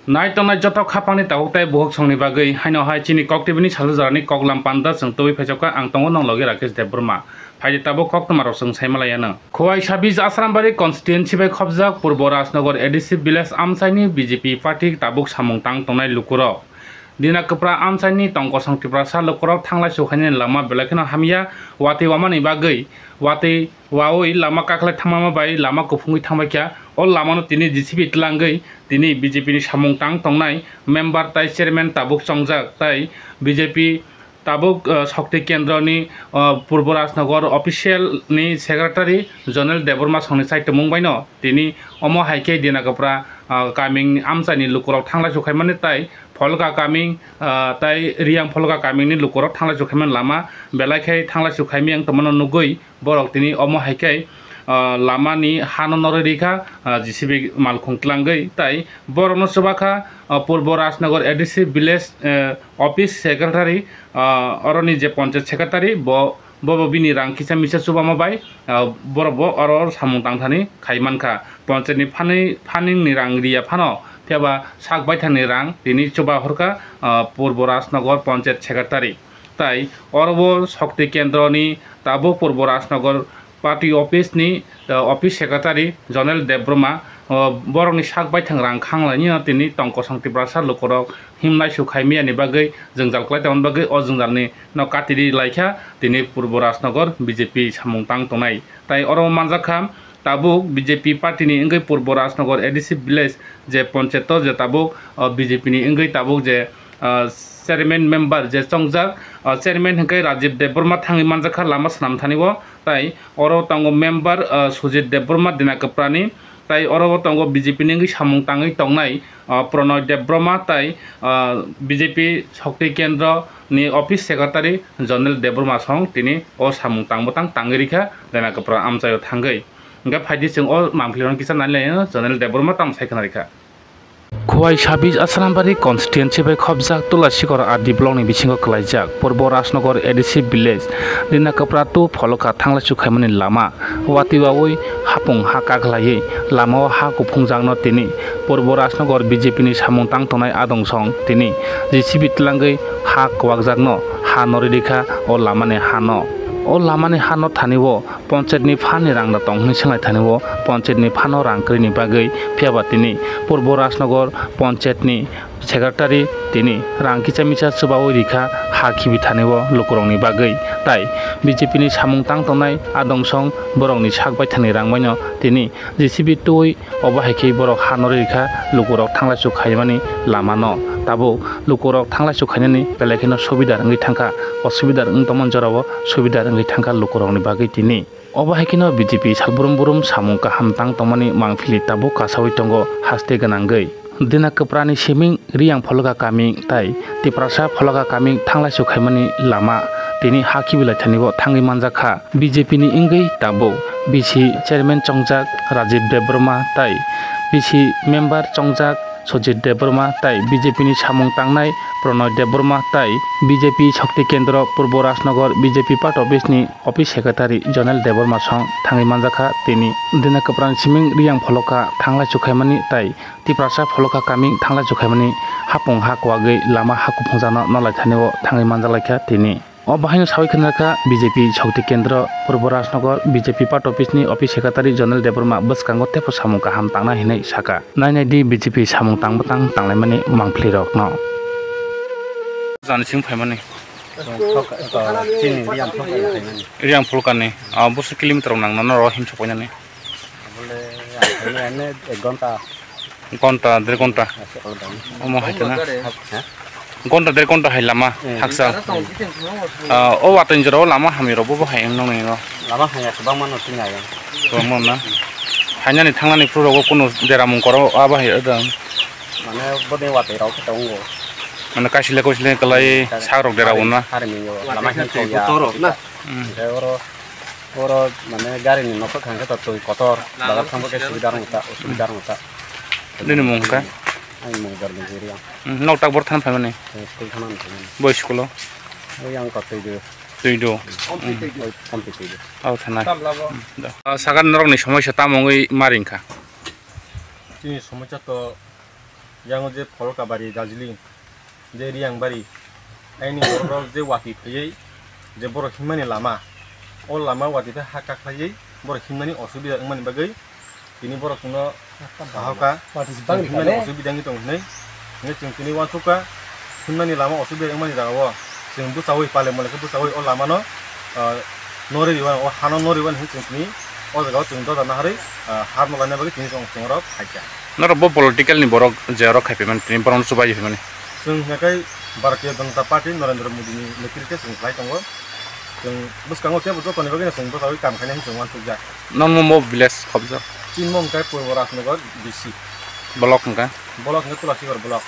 Nai tong nai jotok khapangni tauktai bohok songni bagui haino hai chini koktibini salujarani koklam panda sung toi phajoka ang tongo nong logi Rakesh Debruma phai tabo koktomaro sung saimalayana khowai sabis asrambari constituency bai khobjak purbo rajnagar ADC village amsaini BJP party tabuk samung tang tongnai lukuro dina kapra amsaini tongko sangtipra sa lukuro thanglai sukhani lama belakino hamia wati wamani bagui wati waoi lama kaklai thangmama bai lama kufungui thangbaikya o lamano tini JCB tlangai tini BJP ni samung tang tongnai member tai chairman tabuk songjak tai BJP tabuk Shakti Kendra ni Purbo Rajnagar official ni secretary Jonel Debruma songni site mungbaino tini omo haike dina kapra kaming amsani lukurok thangla jokhaimani tai folga kaming tai riang folga kaming ni lukurok thangla jokhaiman lama belaikhai thangla jokhaimi ang tomano nugui borok tini omo haike lama ni hano norika JCB malkhung tlangai tai borono subakha Purbo Rajnagar ADC village office secretary oroni je panchayat secretary bo bini rang kisa misa subama bai borobo oror samung tangthani khaimankha panchayat ni phaning ni rang riya phano theba sak baithani rang tini chuba horka Purbo Rajnagar panchayat secretary tai orbo Shakti Kendra ni tabo Purbo Rajnagar party office ni office secretary Jonel Debruma borok ni sak baithang rang khanglani tini tongko sangtipra sa lukorok himnai sukhaimi ani bagai jongjal klai taon bagai o jongjal ni no katiri laikha tini Purbo Rajnagar BJP samung tang tonai tai oro manjakha tabuk BJP party ni engai Purbo Rajnagar ADC village je panchayat je tabuk BJP ni engai tabuk je chairman member je songjak chairman hingkai Rajiv Debruma thangi manjakha lama sanam thanibo tai oro tango member Sujit Debruma dina kaprani tai oro tango BJP ni samung tangai tongnai Pronoy Debruma tai BJP Shakti Kendra ni office secretary Jonel Debruma song tini o samung tangbotang tangirikha dina kapra amchayo thangai nga phaidi chung o mamphliron kisa nanle Jonel Debruma tam saikhanarikha Khowai sabis asrambari constituency bai khobjak Tulasikor adi block ni bisingo khlaijak Purbo Rajnagar ADC village dina kapra tu pholoka thangla sukhaimani lama wati waoi hapung ha kaglai lama ha kuphungjangno tini Purbo Rajnagar BJP ni samung tang tonai adongsong tini JCB tlangai ha kwakjakno ha noridikha o lamane hano o lamani hano thanibo panchayat ni phani rang na tonghni sanglai thanibo panchayat ni phano rang krini bagai phiaba tini Purbo Rajnagar panchayat ni secretary tini rang kichamisa subao rikha hakhibi thanibo lukurongni bagai tai BJP ni samung tang tongnai adongsong borokni sakbai thani rangmaino tini JCB toi obahaiki borok hanori rikha lukurok thangla sukhaimani lamano tabo lukurok thangla sukhainani belakino subidar ngi thangka osubidar ngtomon jorabo subidar ngi thangka lukurokni bagai tini obahaikino BJP salburum burum samung kaham tang tomani mangphili tabo kasawi tongo haste ganangai dina kaprani siming riang phologa kaming tai tiprasa phologa kaming thangla sukhaimani lama tini haki bilai thanibo thangi manjakha BJP ni ingai tabo BC chairman chongjak Rajiv Debruma tai BC member chongjak Sujit Debruma tai BJP ni samung tangnai Pronoy Debruma tai BJP Shakti Kendra Purbo Rajnagar BJP part office ni office secretary Jonel Debruma song thangi manjakha tini dina kapran siming riang pholoka thangla sukhaimani tai tiprasa pholoka kaming thangla sukhaimani hapung hakwagei lama hakuphungjana nalai thanibo thangi manjalaikha tini o bahino sawi khanaka BJP Shakti Kendra Purbo Rajnagar BJP part office ni office secretary Jonel Debruma bwskango tepo samung kaham tangna hinai saka nainai di BJP samung tangbotang tanglaimani mangphlirok no jani sing phaimani riang phulkani busu kilometer nangna no ro himsa poinani bole ane 1 घंटा 1.5 घंटा omo haitana घंटा 1.5 घंटा hai lama haksa o watin jero lama hamiro bo hai nong ni no lama haya bang mano tinga ya bang mona hanya ni thangani pro ro kono deramung koro aba hai ada mane bode watai ro ka tongo mane kasile kalai sarok deraun na lama hin to ya na oro mane gari ni nokko khanga to toy kotor dalam sambo ke subidar ngota dini mungka ai mungdar nigeria nok tak bor than phaimani school thanan boy school yang katai do complete au thana sagan norok ni samosa tamongoi maringkha tini samosa to yang je Polkabari Darjeeling je Riangbari aini borok je wati pheyei je borok himani lama o lama wati phe haka khlaiei borok himani osubida wngmani bagui tini borok no bahaka himani osubida ngi tongnai nge chung tini wansuka himani lama osubida wngmani jagao chung buchawi pale mole ke buchawi o lama no nori diwan o hano nori wan hi chung tini o jagao chung do dana hari har molane bagui tini chung ro khaija noro bo political ni borok je ro khaipe man tini boron subai mane जों हेkai Bharatiya Janata party Narendra Modi नि नेतृत्व जों खाइ दङ जों बुसकांगो ते बुजो कनि बगे जों बुजावै काम खायनाय जों वान तुजा नन मो विलेज खबजा तीन मं काय पूर्व राजनगर बीसी ब्लॉक का ने तुलासीगर ब्लॉक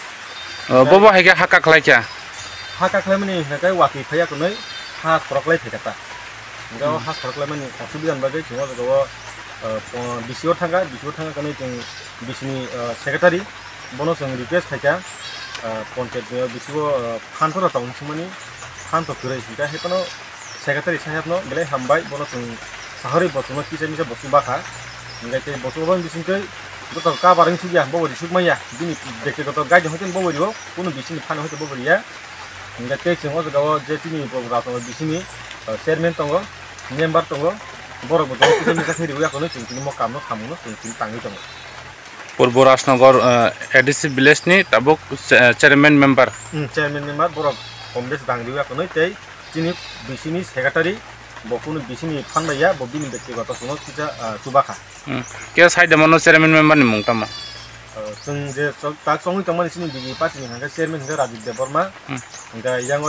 बबो हाइगा हाका खलाइका हाका खलाय माने हेkai वाकि फैया कनै हा खरखलाय फैकाता गाव हा खरखलाय माने असुबिदान बगे जों जगो बीसीओ थांगा कनै जों बीसीनि सेक्रेटारि बनो जों रिक्वेस्ट थाइका पंचायत में बिसिगो फानफोरा टाउनसिमनि फानफो गरै हिगा हेपनो सेक्रेटारि साहेबनो बेले हामबाय बनो जों साहरि बसुमा किसेमिसे बसु बाखा इंगाते बसुबन बिसिनकै गत का बारं सुगिया बवरि सुगमाया बिनि व्यक्तिगत गाइड होतेन बवरिबो कुनु बिसिनि फान होते बवरिया इंगाते जों अजगाव जे तिनि बवरातो बिसिनि चेयरमैन तंगो मेम्बर तंगो बरबो जों किसेमिसे खैरिया कोनो जों तिनि मकामनो खामुनो जों तिनि तांगै दङ पूर्व राजनगर एडिसी विलेज नि ताबुक चेयरमैन मेंबर बरक कमलेश बांगरिया कोनै तै तिनि बिसिनि सेक्रेटारि बकुनु बिसिनि फानबाया बबिनि व्यक्तिगत सुनो किजा सुबाखा के साइड मनो चेयरमैन मेंबर नि मुंगतामा जों जे ताक संगि तमनि सिनि बिजि पार्टीनि हांगा चेयरमैन हिंगा राजीव देवर्मा हिंगा यांग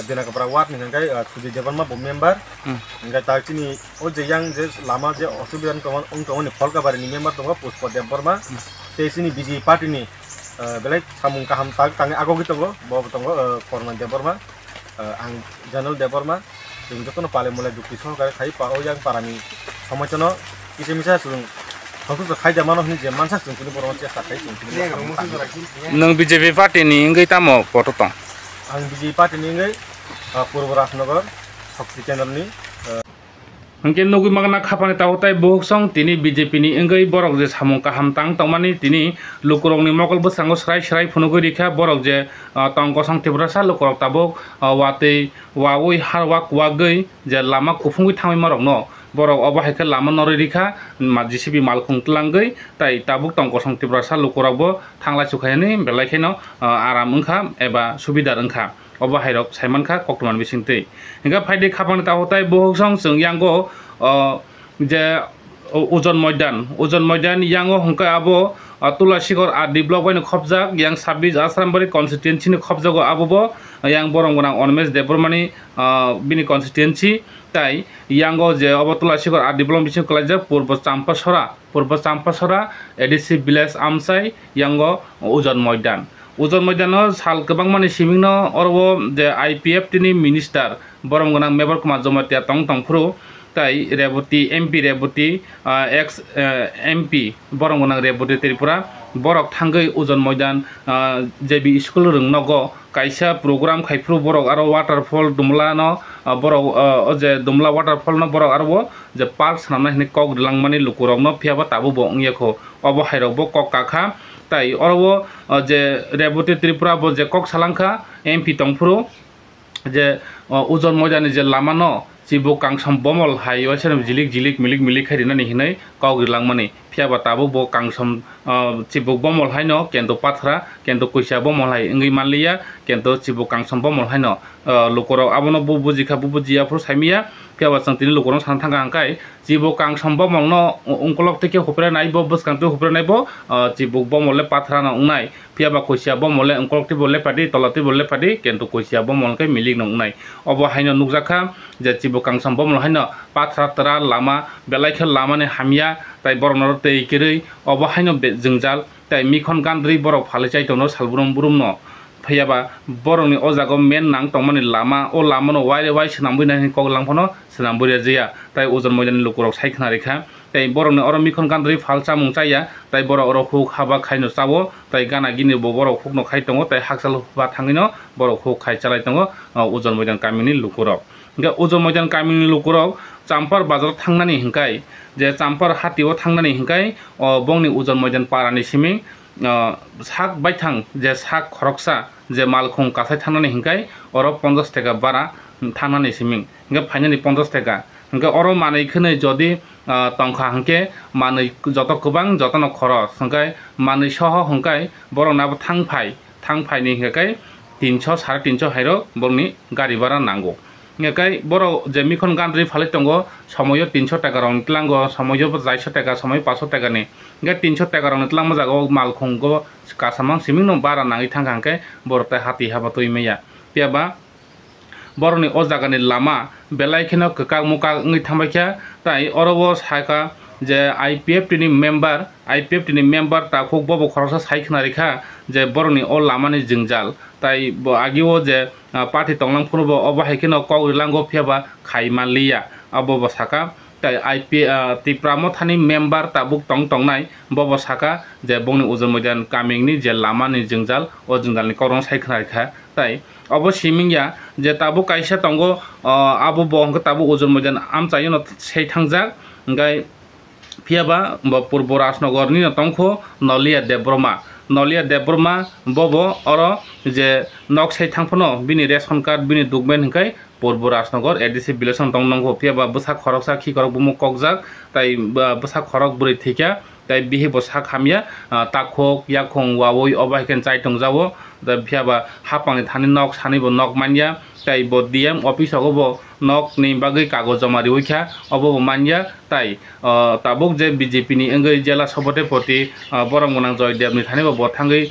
देना कबरा वार्ड नि हांगा सुजि देवर्मा बो मेंबर हिंगा ताकनि ओ जे yang जे लामा जे असुबिदान कमन उंकमनि फलकाबारि नि मेंबर दङ पुष्प देवर्मा तेसिनि बिजि पार्टीनि बेलाय सामुं काहाम ताक तांगे आगोगि दङ बो दङ करमन देवर्मा आं जनरल देवर्मा जों जतन पाले मले दुखि सहकारि खाइ पा ओ yang पारानि समयचनो किसेमिसा सुलुं हकुस खाइजा मानो नि जे मानसा जों कुनि बरन चेष्टा खाइ जों नों बीजेपी पार्टी नि इंगै तामो फटो तं आं बीजेपी पार्टी नि इंगै पूर्व राजनगर शक्ति केन्द्र नि हंके नगुइ मागना खापानि तावताय बोहसं तिनि बीजेपी नि इंगै बरक जे सामुं काहाम तां तंमानि तिनि लुकुरंग नि मकल बसांगो स्राय फुनुगै रिखा बरक जे तंग सं तिब्रासा लुकुरक ताबुक वातै वावै हारवाक वागै जे लामा कुफुंगै थांमै मारक न बरक अबाहायखा लामा नरै रिखा जिसिबि मालखुं तलांगै ताइ ताबुक तंग सं तिब्रासा लुकुरकबो थांलाय सुखायनि बेलायखेनो आराम ओंखा एबा सुबिदार ओंखा अबाहायरक साइमानखा कक्टमान बिसिंतै हिंगा फाइदे खापानि तावताय बोहसं जों यांगो जे ओजन मैदान यांगो हंका आबो तुलासीगर आदि ब्लक बायनो खबजाक yang 26 आश्रामबारि कन्स्टिट्युएन्सि नि खबजागो आबो yang बरंगना अनमेश देबरमानि बिनि कन्स्टिट्युएन्सि ताइ यांगो जे अब तुलासीगर आदि ब्लक बिसिं कलाइजा पूर्व चाम्पासरा एडिसी विलेज आमसाइ यांगो ओजन मैदान साल गोबां माने सिमिंनो अरबो जे आईपीएफ तिनि मिनिस्टार बरंगना मेबर कुमार जमातिया तंफ्रु ताइ Rebati MP Rebati ex MP बरंगना रेवती त्रिपुरा बरक थांगै ओजन मैदान जेबि स्कुल रोंनगो कायसा प्रोग्राम खायफ्रु बरक आरो वाटारफल दुमला न बरक जे दुमला वाटारफल न बरक आरो जे पार्क सामना हिने कक लांमानि लुकुरक न फियाबा ताबो बंगियाखौ अबहायरकबो कक काखा ताइ अरबो जे रेवती त्रिपुरा बो जे कक सालांखा एमपी तंफ्रु जे ओजन मैदान जे लामा न चिबो कांसम बमल हायो सेरम जिलिक मिलिक खारिनानि हिनै कावगिरलांमानि फियाबा ताबो बो कांसम चिबो बमल हायनो केन्तो पाथरा केन्तो कुइसा बमल हाय इंगै मानलिया केन्तो चिबो कांसम बमल हायनो लुकुराव आबोनो बुजिया फ्रु साइमिया फियाबा जों तिनि लुकुराव सान थांगा हांखाय चिबो कांसम बमल न अंकलक तेके हुप्रा नायबो बसकांतो हुप्रा नायबो चिबो बमले पाथरा न उनाय फियाबा कुइसा बमले अंकलक बोले पादि तलति बोले पादि केन्तो कुइसा बमलकै मिलिक न उनाय अबो हायनो नुकजाखा जे चिबो कांसम बमल हायनो पाथरा तरा लामा बेलायखे लामानि हामिया ताइ बरनर तैकेरै अबो हायनो जोंजाल ताइ मिखन गान्द्रि बरक फालिचाइतनो सालबुरम बुरुम न फैयाबा बरंनि अजागो मेन नां तंमानि लामा ओ लामानो वाइ सनामबैनानि कगलांफनो सनामबैया जैया ताइ ओजन मैदाननि लुकुराव साइखना रेखा ताइ बरंनि अर मिखन गान्द्रि फालचा मुंचाया ताइ बर अर हुक हाबा खायनो चावो ताइ गाना गिनि बर हुकनो खायतंगो ताइ हाकसाल बा थाङिनो बर हुक खाय चालायतंगो ओजन मैदान कामिनि लुकुराव इंगा ओजन मैदान कामिनि लुकुराव चाम्पार बाजार थांनानि हिंखाय जे चाम्पार हातियाव थांनानि हिंखाय बंनि ओजन मैदान पारानि सिमिं sak baithang je sak khoroksa je malkhung kasai thanani hingkai oro 50 taka bara thanani siming hingga phainani 50 taka hingga oro manui khone jodi tongkha hingke manui joto kubang jotono khoros hingkai manui soho hingkai borok nabo thangphai ni hingkai 300 350 hairo borni gari bara nango hingkai borok je mikhon gandri phali tongo somoyo 300 taka rong tlango somoyo 400 taka somoyo 500 taka ni hingga 300 taka rong tlang majago malkhung go kasamang siming no bara nangi thangka hingkai borta hati haba toimeya piaba boroni o jagani lama belai kheno kakak muka ngi thambakya tai orobo saka je IPF ni member ta khok bobo khorosa saikna rekha je boroni o lamani jingjal tai agiwo je party tonglang phunobo obo haikeno kogrilango phiaba khaimanliya abo saka tai tipramo thani member tabuk tongnai bobo saka je bongni ujur moidan kamingni je lamani jingjal o jingjalni korong saikna rekha tai abo simingya je tabu kaisa tongo abo bongko tabu ujur moidan amchayo no sei thangjak ngai phiaba purbo rajnagarni tongkho Nolia Debroma bobo oro je nok sei thangphono bini ration card bini document hingkai purbo rajnagar ADC village tongnango phiaba bwsak khoroksa khi korok bumu kokjak tai bwsak khorok buri thikya tai bihi bosak hamya takhok yakhong wawoi obaiken chai tongjawo da phiaba hapangni thani nok sani bo nok manya tai bo DM office obo nok ni bagui kagoj jama riwikha obo manya tai tabuk je BJP ni engai jela sabhatipati borong gonang Joydev ni thani bo thangai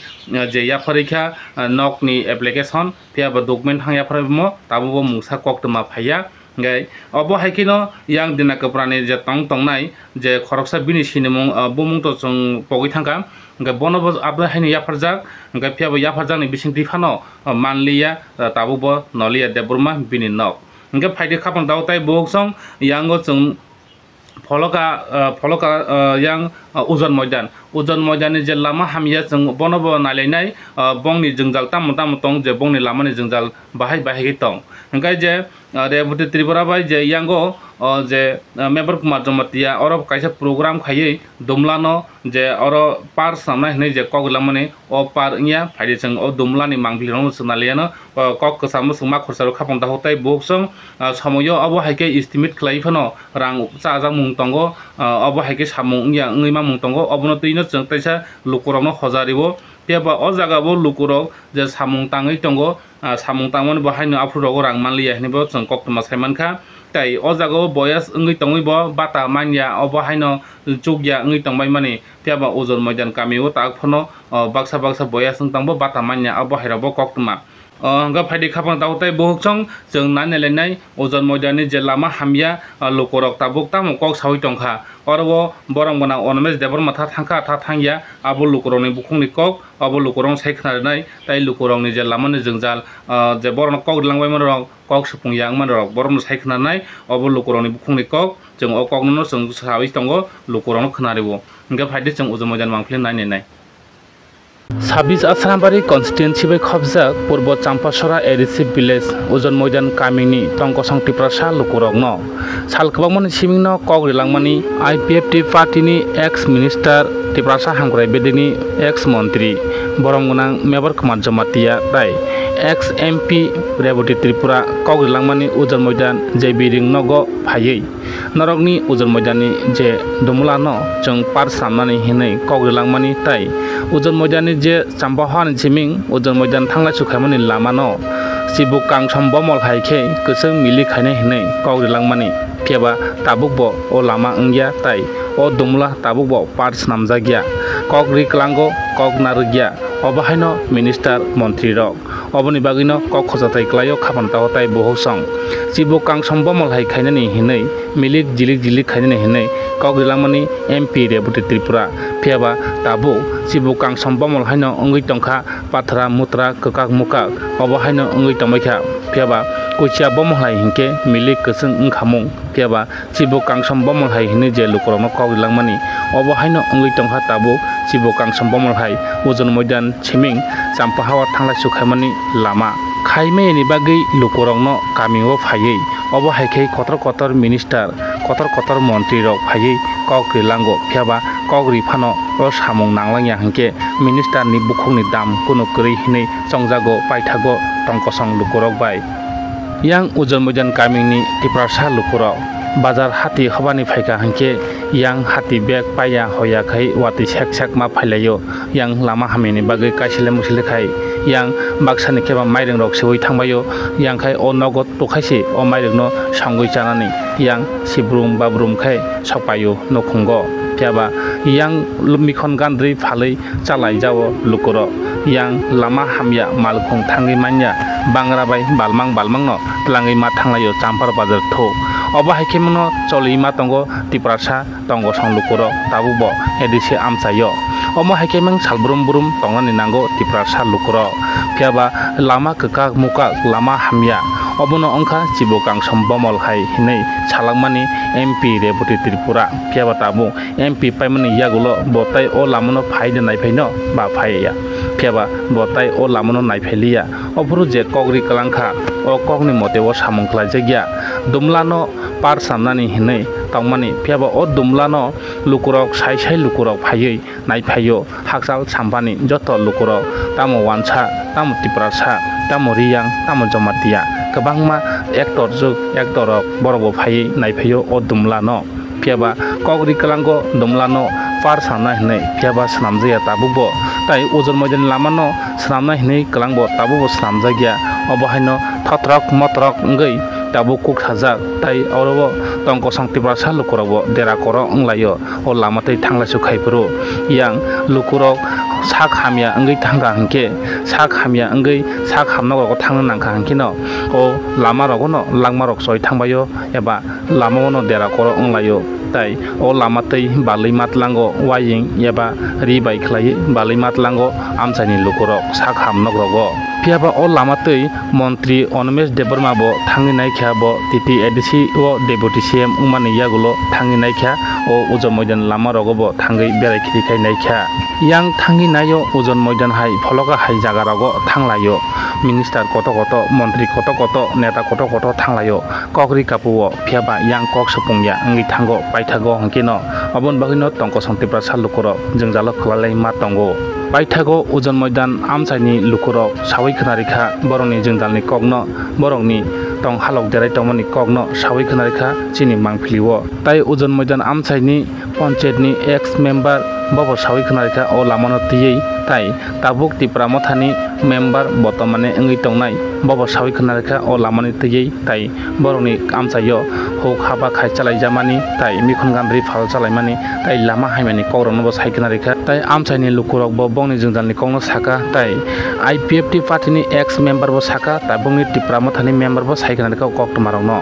je ya pharikha nok ni application phiaba document hang ya pharimo tabu bo mungsa koktoma phaya ngai obo haikino yang dina kaprani je tongnai je khoroksa bini sinimung bumung to chung pogoi thangka ngai bonobo abra haini ya pharjak ngai phiaba ya pharjak ni bising tifano manliya tabu bo Nolia Debroma bini nok ngai phaide khapang daw tai boksong yango chung pholoka yang ujon moidan ni je lama hamya chung bonobo nalainai bongni jingjal tam tong je bongni lamani jingjal bahai ge tong ngai je Deputy Tripura bai je yango je member Kumar Jamatia oro kaisa program khayei dumlano je oro par samna hne je koglamane o par nya phaide chung o dumlani manglirong sunaliano kok kasam suma khorsaro khapang da hotai boksong samoyo abo haike estimate khlai phano rang chaja mung tongo abo haike samung ya ngima mung tongo obono tuino chung taisa lukurongno hojaribo piaba o jaga bo lukurok je samung tangai tongo samung tangmani bo haino afrurogo rang manliya hnibo chung koktoma saimankha tai o jaga boyas ngui tongoi bo bata manya obo haino chukya ngui tongbai mani piaba ujur moidan kamio tak phono baksa boyas tongbo bata manya abo hairabo koktoma ga phaide khapang dautai bohokchong chung nanelai ujur moidani je lama hamya lukurok tabuk tam kok sawi tongkha oro borong bana Nolia Debroma tha thangya abo lukurongni bukhungni kok abo lukurong saikhnarnai tai lukurongni je lamani jingjal je borong kok langbai manrok kok supung yang manrok borong saikhnarnai abo lukurongni bukhungni kok chung o kokno chung sawi tongo lukurong khnaribo hingga phaide chung ujur moidan mangphilin nai 26 Asrambari constituency bai khobjak purbo Champasora ADC village ujon moidan kamingni tongkosong tiprasa lukurokno salkbangmani simingno kogrilangmani IPF party ni ex minister tiprasa hangrai bedini ex montri boronggonang member Kumar Jamatia tai ex MP Deputy Tripura kogrilangmani ujon moidan JB ring nogo phayei norokni ujon moidani je dumulano chung par samnani hinai kogrilangmani tai ujon moidani je chambahan chiming ujon moidan thangla sukhaimani lamano sibuk kangsom bomol haikhe kusung mili khaine hinai kogrilangmani phiaba tabukbo o lama ungya tai o dumula tabukbo parts namjagya kogri klango kognargya obahaino minister montri rok oboni bagino kok khojatai klayo khapanta hotai bohosong sibuk kangsom bomol haikhainani hinai milik jilik khainani hinai kogrilangmani MP Deputy Tripura phiaba tabu sibuk kangsom bomol haino ungui tongkha pathra mutra kakak mukak obahaino ungui tongmaikha phiaba kuchia bomol hai hinke milik kusung ungkhamung phiaba sibuk kangsom bomol hai hinai je lukurokno kogrilangmani obahaino ungui tongkha tabu sibuk kangsom bomol hai ujon moidan chiming champahawa thangla sukhaimani lama Khaime ni bagai lukurongno kamio phayei obo haikhe kotor minister kotor montri rok phayei kokri lango phiaba kokri phano o samung nanglangya hangke minister ni bukhungni dam kuno kri hinei chongjago paithago tongkosong lukurok bai yang ujon mujan kamingni tiprasa lukurok bazar hati khobani phaika hangke yang hati bag paya hoya khai wati sek ma phailayo yang lama hamini bagai kaisile musile khai yang baksani keba maireng rok sewoi thangbayo yang khai o nogot tokhaisi o maireng no sangoi chanani yang sibrum babrum khai sopayo nokhungo kyaba yang mikhon gandri phalei chalai jawo lukuro yang lama hamya malkhung thangi manya bangra bai balmang no tlangai ma thanglayo champar bazar tho oba haikemno cholima tongo tiprasa tongo song lukuro tabubo edise amsayo omo haikemang salbrum tongani nango tiprasa lukuro kyaba lama kekak muka lama hamya obono ongkha chibokang sombomol hai hinei salangmani MP Deputy Tripura kyaba tabu MP paimani yagulo botai o lamono phaide naiphaino ba phaiya kyaba botai o lamono naiphailiya oburu je kogri kalangkha o kogni mote o samungkla jagya dumlano par samnani hinei tongmani kyaba o dumlano lukurok sai lukurok phaiei naiphaio haksal sampani joto lukurok tamo wansa tamo tiprasa tamo riyang tamo jomatia kebangma ektor rok borobo phaiei naiphaio o dumlano kyaba kogri kalango dumlano par samna hinei kyaba snamjaya tabubo tai ojon mojen lamano snamna hinei kalangbo tabubo snamjagya obahaino thotrok motrok ngei tabu kuk sajak tai orobo tongko sangti prasa lukurok dera koro nglayo o lamatai thanglasu khaipuru yang lukurok sak hamya ngai thangka hangke sak hamya ngai sak hamno ko thangna nangkha hangkino o lama rogono langma rok soi thangbayo eba lamono dera koro nglayo tai o lamatai balaimat lango waying eba ri bai khlai balaimat lango amsani lukurok sak hamno rogo piaba o lamatai mantri Onmesh Deborma bo thangi naikha bo titi edisi o deputy CM umani yagulo thangi naikha o ujon moidan lama rogo bo thangi berai khiri khai naikha yang thangi nayo ujon moidan hai pholoka hai jaga rogo thanglayo minister koto mantri koto neta koto thanglayo kokri kapuo piaba yang kok sapungya ngi thango paithago hangkino abon bagino tongko sangti prasa lukuro jengjalo khlalai ma tongo paithago ujon moidan amsaini lukurok sawai khnarikha borongni jengdalni kokno borongni tong halok derai tongmani kokno sawai khnarikha chini mangphiliwo tai ujon moidan amsaini panchayatni ex member bobo sawai khnarikha o lamano tiyei tai tabuk tipramothani member botomane ngai tongnai bobo sawai khnarikha o lamani tiyei tai borongni amsayo hok haba khai chalai jamani tai mikhon gandri phal chalaimani tai lama haimani kokrokno bo sai khnarikha tai amsaini lukurok bo bongni jengdalni kokno saka tai IPFT party ni ex member bo saka tai bongni tipramothani member bo sai khnarikha koktomarokno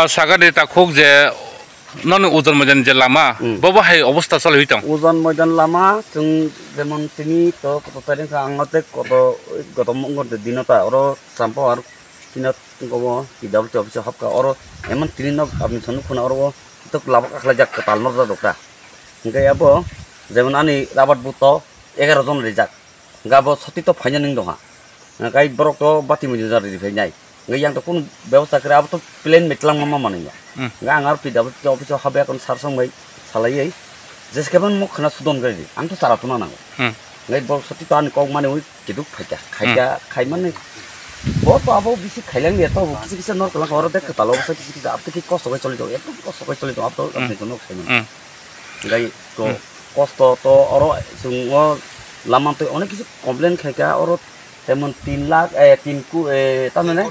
saka de ta khok je nonu ujon mojan je lama bobo hai obostha chale huitong ujon mojan lama jeng jemon tini to koto tari ka angote koto mongor dinota oro sampo ar tinat gobo tidab office hapka oro emon tini no apni sonu khuna oro to labak akhlajak katal nor dokta ngai abo jemon ani rabat buto 11 jon rejak gabo soti to phainaning doha ngai borok to bati mujar ri phainyai ngai yang to kun ব্যবস্থা করে abo to plan metlang mama mananya ngai angar tidab office habe kon sarsong mai salai jeskeban muk khana sudon gari ang to sara tuna nango ngai bor soti to an kok mane oi kiduk phaika khai mane bo to abo bisi khailang ne to kisi nor kala hor de katalo sa kisi ap ki kosto kai choli do eto kosto kai choli do ap to apni kono khai ngai to kosto to oro sungo lamang to onek kisi complain khaika oro temon 3 lakh 3 ku tamane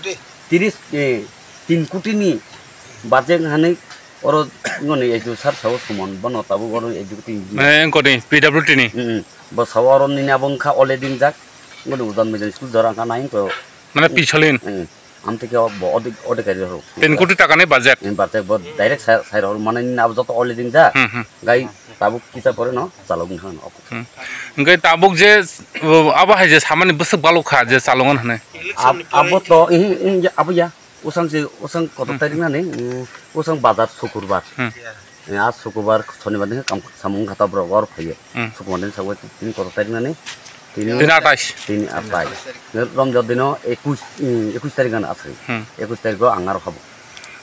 3 কোটি ni budget hani oro ngoni eju sar saw sumon bono tabu oro eju ti ngoni PWT ni bo sawaron ni abong kha ole din jak ngoni udan me school jara ka nain ko মানে পিছলিন am থেকে অডে কারি হো 3 কোটি টাকা নে budget bo direct সাইর হল মানে ni ab যত ole din ja gai tabuk kita pore no chalong han op ngai tabuk je aba hai je samani busuk balukha je chalongan hane abo to abo ya usang koto tari na ni usang bazar syukurbar आज शुक्रबार शनिबार दिन काम सामुं खाता बराबर फैयो शुक्रबार दिन सावै 3 कोटी तरी ना Din 28 Tini atai. Rom jodino 21 tarik asri. 21 tarik angar habo.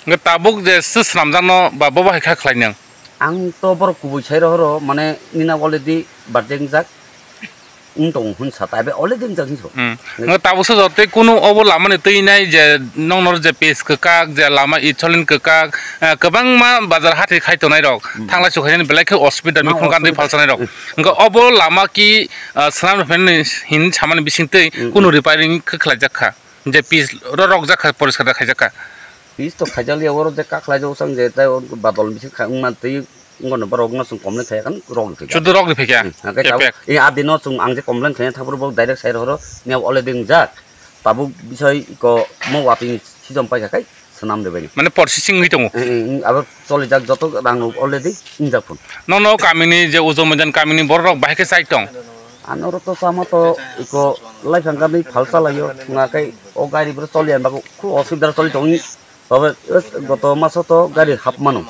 Nge tabuk je sus ramjano ba boba hekha khlainang. Ang to bor kubui sairo horo mane nina already barjeng jak. Ungtong hun satai be already jak hiso. Nge tabuk se jote kuno obo lamane teinai je nongnor je pes kekak je lama icholin kekak kebang ma bazar hati khaitonai rok thangla chukhaini belai khe hospital mi khongkan dei phalsanai rok nge obo lama ki snam fen hin chamani bisingtei kuno repairing khlaijakha je pis rok jakha poriskar khaijakha. Pis to khajali oro je kaklai jo sang je tai badol bisi khang ma tei ngon barok na sung komlen khaya kan rok ke Chudu rok dipekya e adino sung ang je komlen khaya thapur bo direct side horo ne already jak tabu bisoi ko mo wati sijom pai kai sanam debeni mane processing hitongo aba chole jak joto rang already injak phun no kamini je ujomojan kamini borok bahike saitong anoro to sama to iko life angami phalsa layo ngakai o gari bro choli an baku khu osubidar choli tongi tobe goto maso to gari hap manu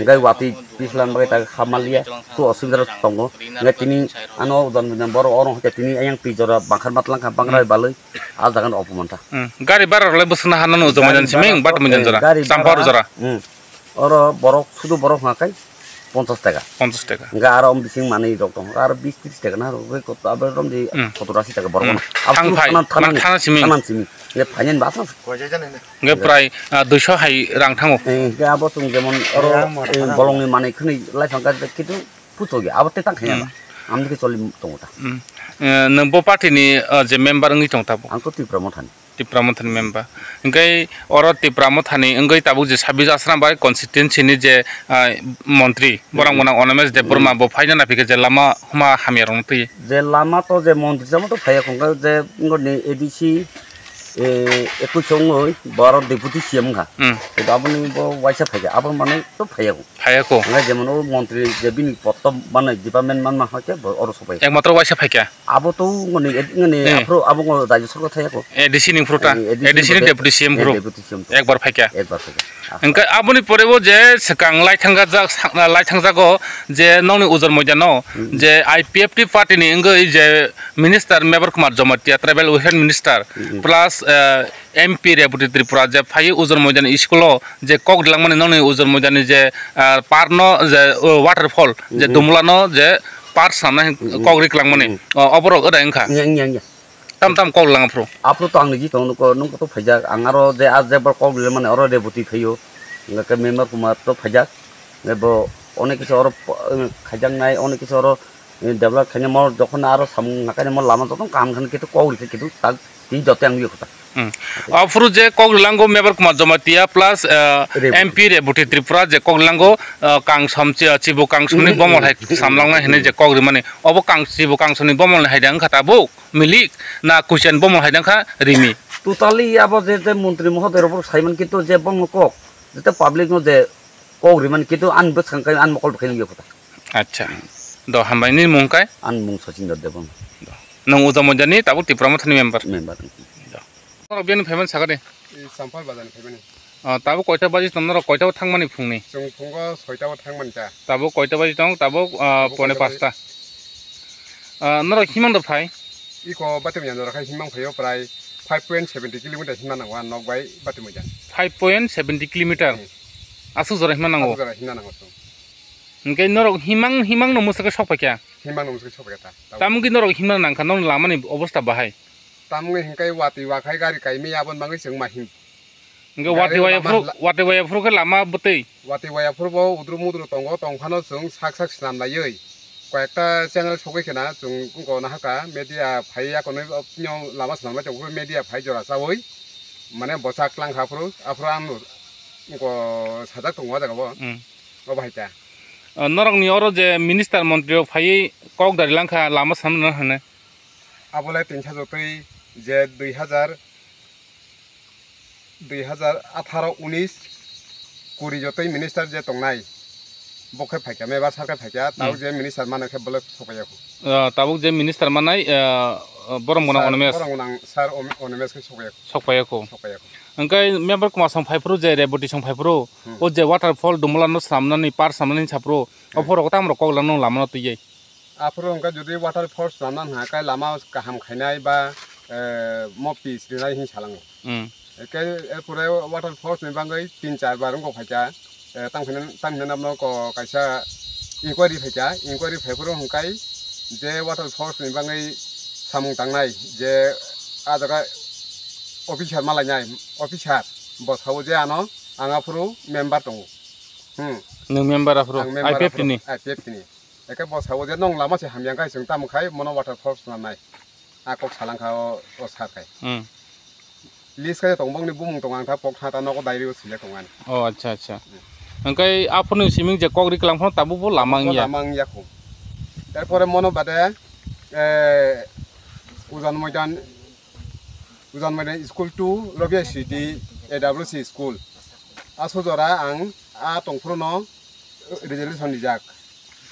gai wati pislan bagai ta hamalia khu osubidar tongo ngai tini ano udan boro orong hote tini ayang pijora bangkar matlang bangrai balai al dagan opumanta gari barar le busna hanan ujomojan simeng bat munjan jora sampar jora oro borok sudu borok ngakai 50 টাকা 50 টাকা nga arom bising mani dok tong ar 20 30 টাকা na ro ko abar rom di 70 টাকা borok thana simi ye phanen basa nge prai 200 hai rang thango ge abo tung jemon oro bolong ni mani khni lai phangka kitu putoge abo te tang khaya amni ke choli tong ta nbo party ni je member ngi tong tabo angko ti promotan Tipramothan member ngai oro Tipramothani ngai tabu je 26 asram bai constituency ni je mantri borang monang onames de burma bo phaina na pike je lama huma hamierong ti je lama to je mantri jamo to phaya khonga je ngoni adc eku chongoi baro deputy cm ga e dabuni bo waisa phaya abon mane to phaya ko ngai jemon o mantri je bini potom mane department man ma hake oro sopai ekmatro waisa phaya abo to ngoni apro abo ngo rajya sarkar thaya ko adc ni fruta adc ni deputy cm pro ekbar phaya engka aboni porebo je sekang lai thangja go je nongni ujor moidano je ipft party ni ngai je minister member kumar jomatia travel welfare minister plus MP Deputy Tripura je phai ujor moidan school je kok dilangmani nongni ujor moidan je parno je waterfall je dumlano je par samna kok riklangmani oboro oda engka tam kok lang pro apro to angni ji tong ko nong to phaja angaro je az je bor kok mane oro deputy phayo ngaka member kumar to phaja nebo onek কিছু oro khajang nai onek কিছু oro develop khanya mor jokhon aro sam ngaka mor lama to kam khan kitu kok kitu tak ti jote ang khota afru je koglango member kumar jomatia plus MP Deputy Tripura je koglango kang samchi chibo kang sumni bomol hai samlangna hene je kogri mane obo kang chibo kang sumni bomol hai dang khata bo milik na kuchen bomol hai dang kha rimi totally abo je mantri mohoder opor saiman kitu je bomol kok jete public no je kogri man kitu an bus khang an mokol khaini khota acha do hambaini mungkai an mung sachin debon nong ujamojani tabu Tipramothani member bian payment sagade sampal badan payment tabu koita baji tomnor koita thangmani phungni jong phungo 6ta thangman ta tabu koita baji tong tabu pone 5ta nor himang do phai iko batem yan ra khai himang phayo prai 5.70 km himna nangwa nokbai batem jan 5.70 km asu jora himna nango jora himna nango ngai nor himang no musaka sokpa kya himang no musaka sokpa ta tamungi nor himna nangkha non lamani obostha bahai tamungi hingkai wati wa khai gari kai mi abon bangai jeng ma him ngai wati waya fru ka lama butei wati waya fru bo udru mudru tongo tongkhano jeng sak snam nai কয়েকটা channel সবাই কেনা जों को ना हाका media ভাইয়া কোন নিয়ম লামা সামনা চকু মিডিয়া ভাই জরা চাওই মানে বসা ক্লাং হাফরু আফরু আম को সাজা দङ জাগাবো ও ভাইটা নরংনি অর যে মিনিস্টার মন্ত্রী ভাই কক দারিলাংখা লামা সামনা হনে আবলে 300 জতই যে 2018 19 কুড়ি জতই মিনিস্টার যে তংনাই বকে ফাইকা মেবা সরকার ফাইকা তাও যে মিনিস্টার মানে খেবলে সপায়াকো তাবুক যে মিনিস্টার মানাই বরং গনা অনমেস স্যার অনমেস কে সপায়াকো अंकाय मेम्बर कुमार सं फाइफ्रु जे रेबुटी सं फाइफ्रु ओ जे वाटरफॉल दुमलानो सामनानि पार सामनानि छाप्रो अफरो कता हमरो कगलानो लामनो तुयै Afro hingga jadi waterfalls nanan hakai lama kaham khainai ba mo pis dinai hin salang. Ke pura waterfalls ni bangai 3-4 barang ko phaja tang nam ko kaisa inquiry phaja inquiry phepro hingkai je waterfalls ni bangai samung tangnai je ajaga officer malai officer bos hau je ano angapuru member tongo. Nung member afro IPF ni eke bos hau je nong lama se hamyang kai sung tam khai mono waterfalls nanai akok salang khao osar kai list kai tongbong ni bumung tongang tha pok thata no ko diary o sile tongan oh acha angkai afro ni siming je kogri klang phon tabu bo lamang ya ko tarpore mono bade ujan maidan school 2 Lobia City AWC school aso jora ang a tongfro no resolution dijak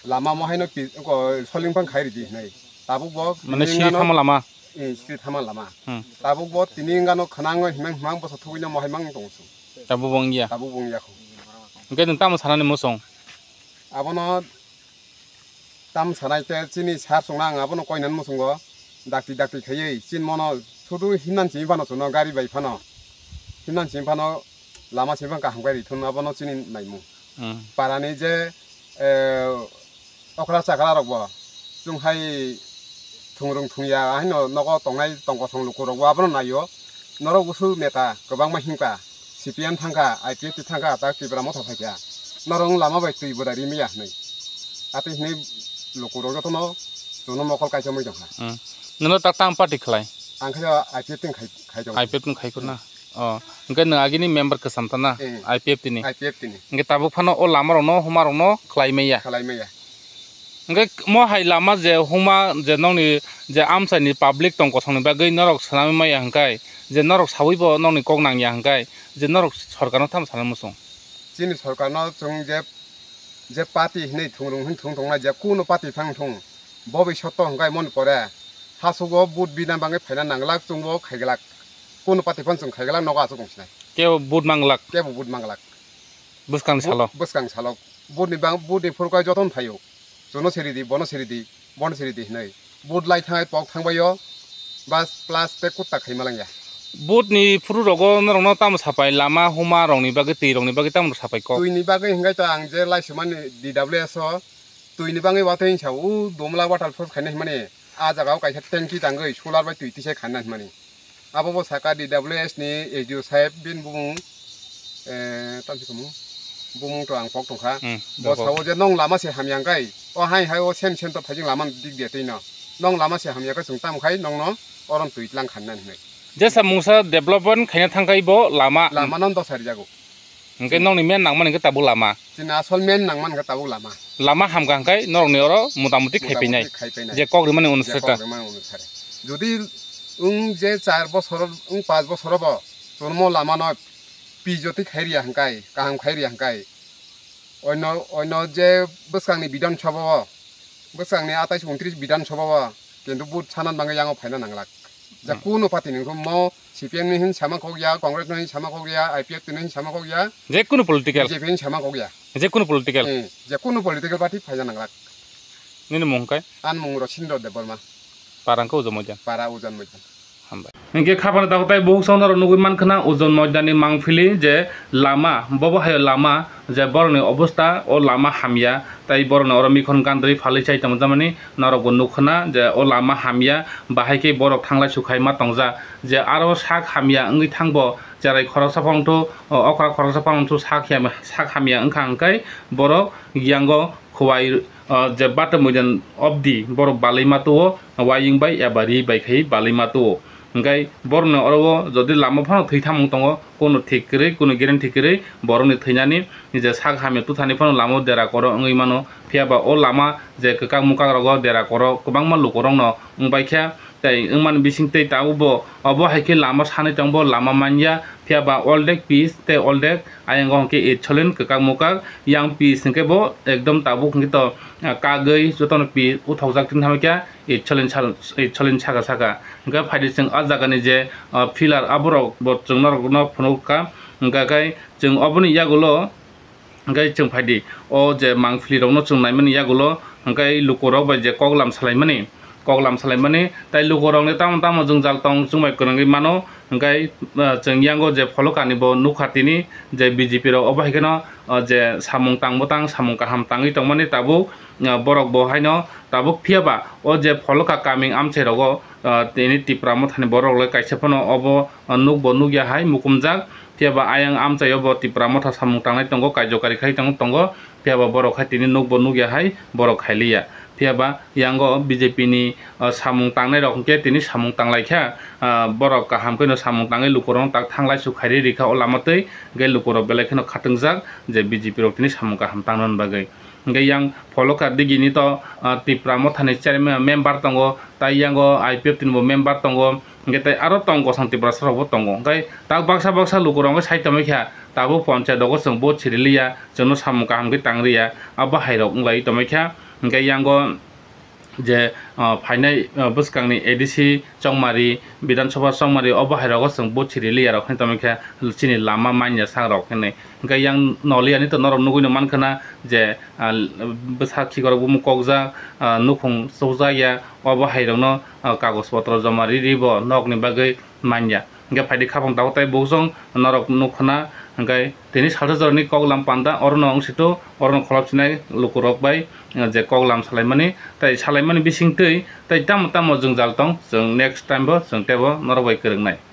lama mo haino ko solingpang khairi di nai tabuk bo mane siri thama lama siri thama lama tabuk bo tiningano khanang himang bo sathuina mo haimang tongsu tabu bongya ko angkai tam sanane mosong abono tam sanai te chini sar songnang abono koinan mosongo dakti khayei chin mono sudu hinnan chimphano sono gari bai phano hinnan chimphano lama chimphang ka hamgai thun abono chini naimu parani je okra sakala rokbo junghai thungrung thungya haino nogo tongnai tongko songluku rokbo abono nayo norok usul meta gobang ma hingka CPM thangka IPF thangka ta kibra mo thapakya norong lama bai tui bodari miya nei ati nei lokuro jotono jono mokol kaisa moi jongha nono tak tam party khlai angkha IPF tin khai jong IPF tin khai kurna angkai nagini member ke samtana IPF tini angkai tabu phano o lama rono huma rono khlai meya angkai mo hai lama je huma je nongni je amsa ni public tong kosong ni bagai norok sanami maya angkai je norok sawi bo nongni kok nang ya angkai je norok sarkar no tham sana musong chini sarkar no chung je party nei thungrung thungna je kuno party phang thung bobi shoto angkai mon pore hasugo bud bina bangai phaina nanglak chungbo khaiglak kuno party phang chung khaiglak noga chu kongsnai ke bud manglak buskang salok bud ni bang bud ni furkai joton phayo jono seridi bono seridi nei bud lai thangai pok thangbayo bas plus pe kutta khaimalangya bud ni furu rogo norong tam sapai lama huma rong ni bagai ti rong ni bagai tam sapai ko tuini bagai hingai ta ang je lai suman DWS tuini bangai watain chau domla waterfalls khainai mane a jagao kaisa tanki tangai solar bai tuiti se khanna mane abo bo saka DWS ni eju saib bin bumung tamsi kamu bumung to ang pok tongkha bo sawo je nong lama se hamyang kai o hai o sem to phajing lama dik de teino nong lama se hamya ka sungtam khai nong no oron tuitlang khanna nei jesa mungsa development khaina thangkai bo lama non to sari jago angkai nong ni men nangman ke tabu lama china asol men nangman ka tabu lama hamka angkai norong ni oro mutamuti khaipenai je kogri mane unuseta jodi je 4 বছর 5 বছর bo জন্ম lama no pijoti khairia hangkai kaham khairia hangkai oino je bosangni bidan sabha bosangni 28 29 bidan sabha kintu but sanan bangai yango phaina nanglak ja kuno pati ningko mo CPM ni hin sama kogya congress ni sama kogya IPF ni sama kogya je kuno political BJP ni sama kogya je kuno political party phaina nanglak nini mongkai an mongro sindo de borma parangko ujomoja para ujan mojan hambai ingke khabar dakotai bohuk sonor nugui mankhana ojon mojdani mangphili je lama bobo hayo lama je borni obostha o lama hamya tai borno oro mikhon kandri phali chai tamjamani norok nukhna je o lama hamya bahaike borok thanglai sukhai ma tongja je aro sak hamya ngui thangbo jarai khoroksa pangto okra khoroksa pangto sak hamya engkha angkai borok yango khwai je bata mojan obdi borok balai mato waying bai abari bai khai balai mato angkai borno oro jodi lama phano theitamung tongo kono thikre kono guarantee kre boroni theinani je sak hamya tuthani phano lama dera koro ngui mano phiaba o lama je kakang mukang rogo dera koro kubangma lukorong no ngbaikha tai ngman bisingtei taubo obo haike lama sane tangbo lama manya phiaba oldek piece te oldek ayang ke etcholen kakang mukang yang piece ngke bo ekdom tabu ngito kagei joton pi uthawjak tin hamkya etcholen saka ngka phaidi sing ajagani je pillar aborok bo chungnarok no phunukka ngka kai chung oboni yagulo angkai chung phaidi o je mangphili rokno chung naimani yagulo hingkai lukorok bai je koglam salaimani tai lukorok ni tamo jung jal tong chungbai korangui mano hingkai jeng yango je pholokani bo nukhatini je BJP rok obo haikeno je samung tangbo samung kaham tangui tongmani tabuk borok bo haino tabuk phiaba o je pholoka kaming amchai rogo tini tipramo thani borok le kaisa phono obo nukbo nukya hai mukumjak phiaba ayang amchai obo tipramo tha samung tangnai tongo kaijokari khai tongo phiaba borok hai tini nukbo nukya hai borok khailia phiaba yango BJP ni samung tangnai rok ke tini samung tanglaikha borok kaham koino samung tangai lukorong tak thanglai su khairi rikha o lamatei ge lukorok belai kheno khatungjak je BJP rok tini samung kaham tangnon bagai hingke yang pholoka digini to tipramo thani chairman member tongo tai yango IPF tinbo member tongo hingke tai aro tongo sang tiprasar bo tongo hingkai tak baksa lukorong saitomikha tabo panchayat dogo sung bo chirilia jono samung kaham ke tangriya aba hairok nglai tomikha hingke yango je phainai buskangni ADC Chongmari Bidhan Sabha Chongmari obo hairok sung bo chirilia rok tomikha chini lama manya sangrok hene hingke yang noliani to norok nugui mankana je besakhi gorok bumu kokjak nukhung soujaya obo hairokno kagos potro joma ribo nokni bagui manya hingke phaidi khapang dagotai bujong norok nukhana hingkai tini saljarni koglam panda orno ongsito orno kholapchinai lukorok bai je koglam salaimani tai salaimani bisingtei tai tamo jung jaltong jung next time bo jung tebo norok bai kwrwngnai.